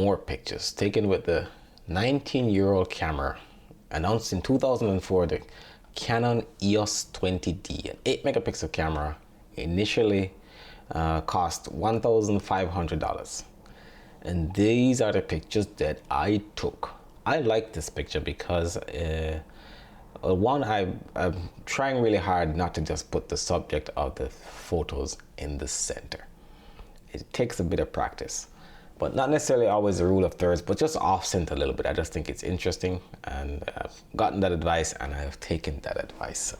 more pictures taken with the 19-year-old camera announced in 2004, the Canon EOS 20D, an 8 megapixel camera, initially cost $1,500. And these are the pictures that I took. I like this picture because one, I'm trying really hard not to just put the subject of the photos in the center. It takes a bit of practice, but not necessarily always the rule of thirds, but just off center a little bit. I just think it's interesting, and I've gotten that advice and I've taken that advice.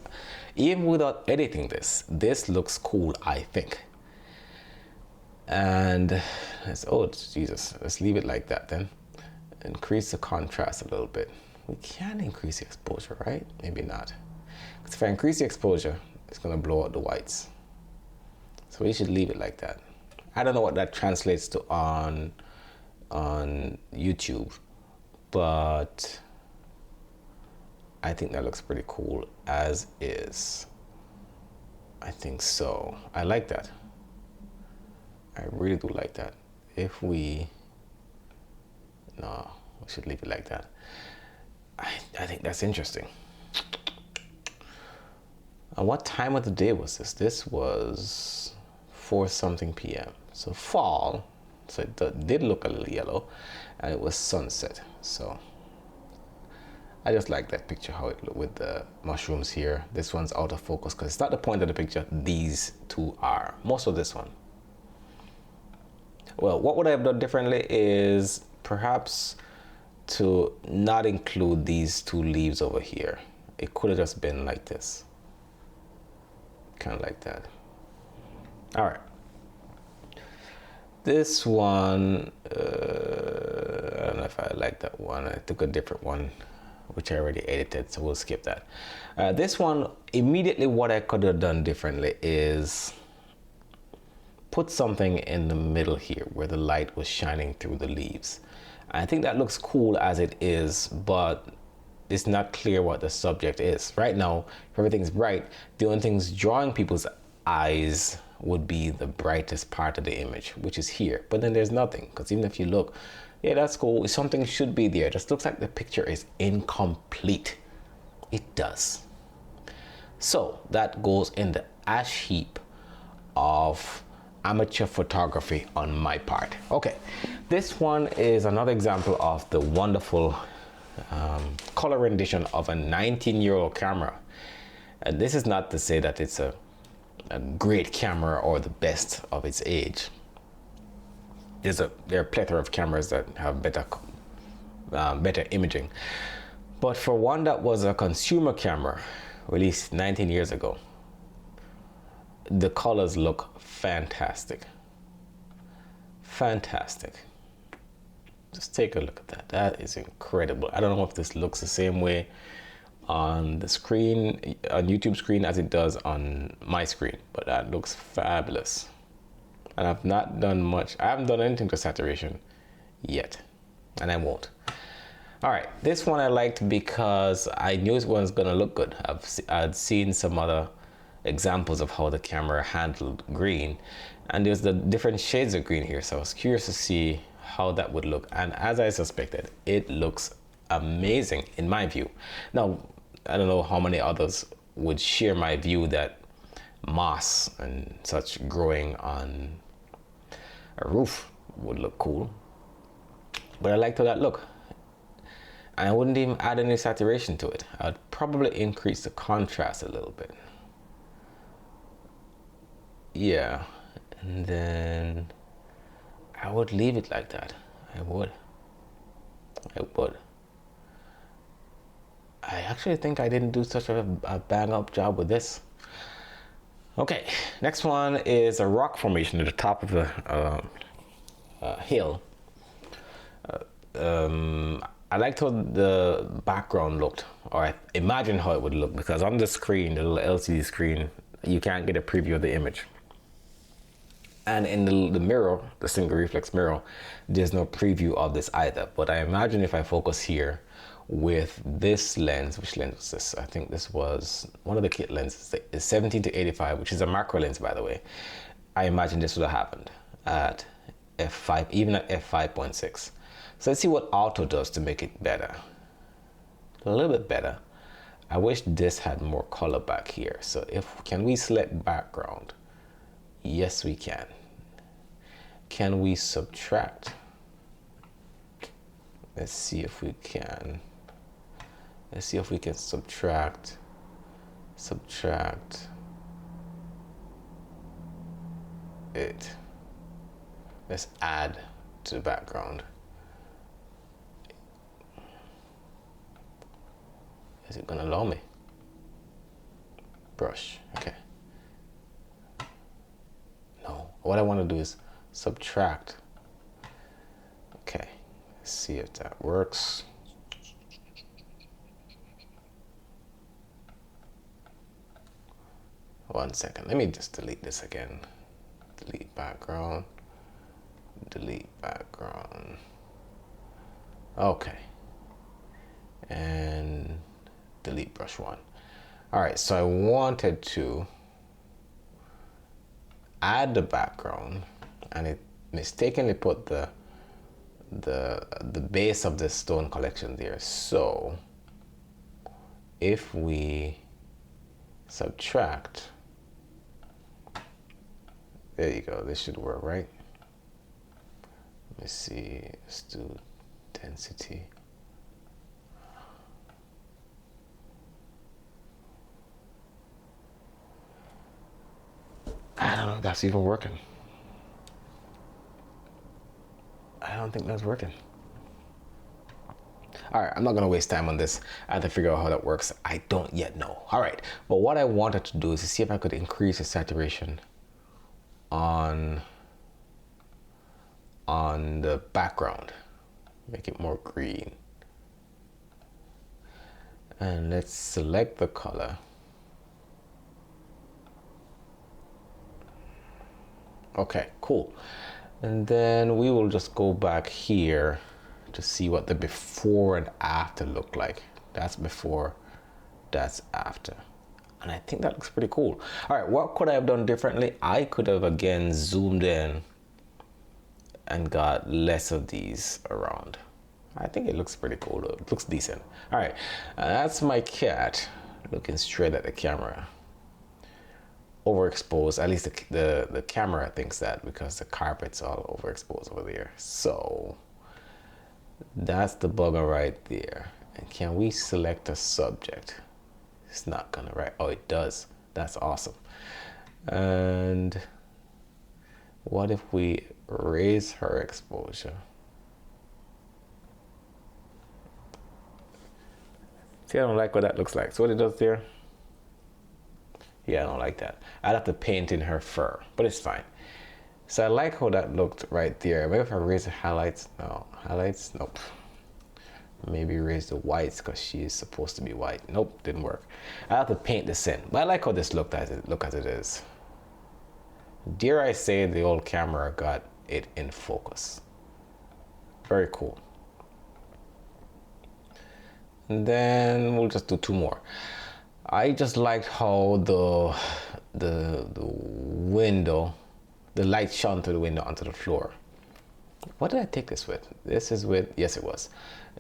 Even without editing this looks cool, I think. And oh Jesus, let's leave it like that then. Increase the contrast a little bit. We can increase the exposure, right? Maybe not. Because if I increase the exposure, it's gonna blow out the whites. So we should leave it like that. I don't know what that translates to on YouTube, but I think that looks pretty cool as is. I think so. I like that. I really do like that. If we, no, we should leave it like that. I think that's interesting. And what time of the day was this? This was 4 something p.m. So fall, so it did look a little yellow, and it was sunset. So I just like that picture, how it looked with the mushrooms here. This one's out of focus because it's not the point of the picture. These two are, most of this one. Well, what would I have done differently is perhaps to not include these 2 leaves over here. It could have just been like this, kind of like that. All right, this one, I don't know if I like that one. I took a different one, which I already edited, so we'll skip that. This one, immediately what I could have done differently is put something in the middle here where the light was shining through the leaves. I think that looks cool as it is, but it's not clear what the subject is. Right now, if everything's bright, the only things drawing people's eyes would be the brightest part of the image, which is here. But then there's nothing, because even if you look, yeah, that's cool, something should be there. It just looks like the picture is incomplete. It does. So that goes in the ash heap of amateur photography on my part. Okay, this one is another example of the wonderful color rendition of a 19-year-old camera. And this is not to say that it's a great camera or the best of its age. There are a plethora of cameras that have better imaging, but for one that was a consumer camera released 19 years ago, the colors look fantastic. Fantastic. Just take a look at that. That is incredible. I don't know if this looks the same way on the screen, on YouTube screen, as it does on my screen, but that looks fabulous. And I've not done much. I haven't done anything to saturation yet, and I won't. All right, this one I liked because I knew it was gonna look good. I'd seen some other examples of how the camera handled green, and there's the different shades of green here, so I was curious to see how that would look, and as I suspected, it looks amazing in my view. Now, I don't know how many others would share my view that moss and such growing on a roof would look cool, but I liked how that looked. And I wouldn't even add any saturation to it. I'd probably increase the contrast a little bit. Yeah, and then I would leave it like that. I would. I actually think I didn't do such a bang up job with this. Okay, next one is a rock formation at the top of a hill. I liked how the background looked, or I imagined how it would look, because on the screen, the little LCD screen, you can't get a preview of the image. And in the mirror, the single reflex mirror, there's no preview of this either. But I imagine if I focus here with this lens, which lens was this? I think this was one of the kit lenses, is 17 to 85, which is a macro lens, by the way. I imagine this would have happened at f5, even at f5.6. So let's see what auto does to make it better. A little bit better. I wish this had more color back here. So can we select background? Yes, we can. Can we subtract? Let's see if we can. Let's see if we can subtract it. Let's add to the background. Is it gonna allow me? Brush, okay. No, what I want to do is subtract. Okay, let's see if that works. One second, let me just delete this again. Delete background, delete background. Okay, and delete brush one. All right, so I wanted to add the background, and it mistakenly put the base of the stone collection there. So if we subtract, there you go, this should work, right? Let me see, let's do density. I don't know if that's even working. I don't think that's working. All right, I'm not gonna waste time on this. I have to figure out how that works. I don't yet know. All right, but what I wanted to do is to see if I could increase the saturation on the background. Make it more green. And let's select the color. Okay, cool. And then we will just go back here to see what the before and after look like. That's before, that's after. And I think that looks pretty cool. All right, what could I have done differently? I could have again zoomed in and got less of these around. I think it looks pretty cool though. It looks decent. All right, that's my cat looking straight at the camera. Overexposed, at least the camera thinks that because the carpet's all overexposed over there. So that's the bugger right there. And can we select a subject? It's not gonna, right? Oh, it does. That's awesome. And what if we raise her exposure? See, I don't like what that looks like. So what it does there? Yeah, I don't like that. I'd have to paint in her fur, but it's fine. So I like how that looked right there. Maybe if I raise the highlights, no. Highlights, nope. Maybe raise the whites because she is supposed to be white. Nope, didn't work. I have to paint this in, but I like how this look as it is. Dare I say the old camera got it in focus. Very cool. And then we'll just do two more. I just liked how the window, the light shone through the window onto the floor. What did I take this with? This is with, yes it was.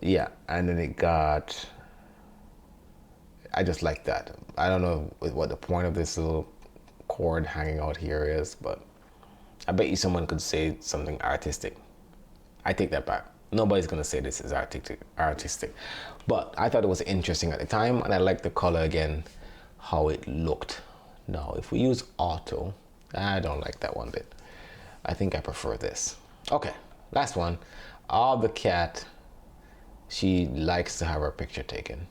Yeah, and then it got, I just like that. I don't know what the point of this little cord hanging out here is, but I bet you someone could say something artistic. I take that back. Nobody's gonna say this is artistic, but I thought it was interesting at the time, and I like the color again, how it looked. Now, if we use auto, I don't like that one bit. I think I prefer this. Okay, last one. The cat, she likes to have her picture taken.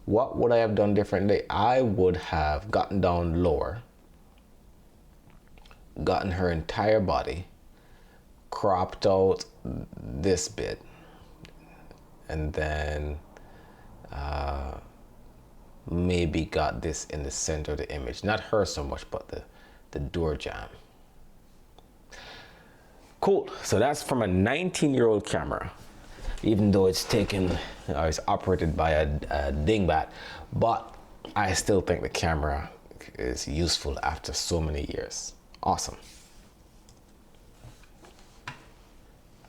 What would I have done differently? I would have gotten down lower, gotten her entire body, cropped out this bit, and then maybe got this in the center of the image. Not her so much, but the door jamb. Cool. So that's from a 19-year-old camera, even though it's taken, it's operated by a dingbat, but I still think the camera is useful after so many years. Awesome.